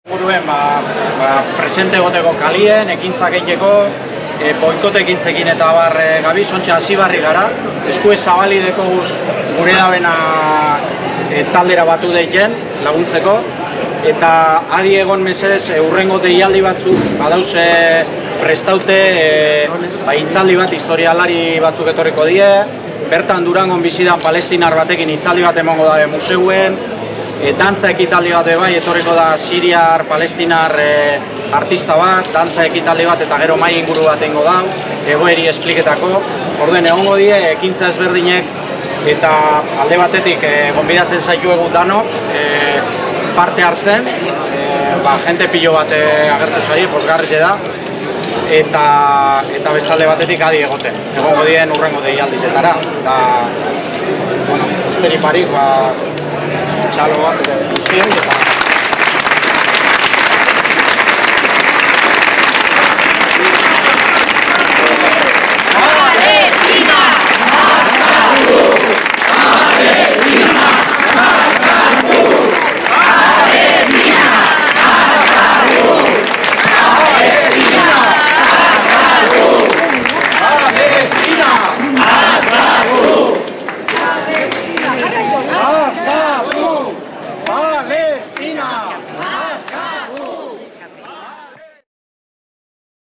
Buruen, presente egoteko kalien, ekintzak egiteko, boikote ekintzekin eta bar gabiz, ontsa hasi barri gara. Esku ez zabali dekoguz gure dabena taldera batu deiken laguntzeko. Eta adi egon mesedez urrengo deialdi batzuk, badauz prestaute hitzaldi bat, historialari batzuk etorriko die. Bertan Durangon bizidan palestinar batekin hitzaldi bat emango da museuen. Dantza ekitaldi bat bai, etorriko da siriar, palestinar artista bat, dantza ekitaldi bat eta gero mai inguru bat egingo da, egoeri espliketako. Orduen egongo die, ekintza ezberdinek eta alde batetik gonbidatzen zaituegu danok parte hartzen, jente pilo bat agertu zaie, pozgarri da, eta bestalde batetik adi egoten. Egongo dien urrengo deialdizetara. Eta, bueno, usteri parik, txalo bat, guztiak.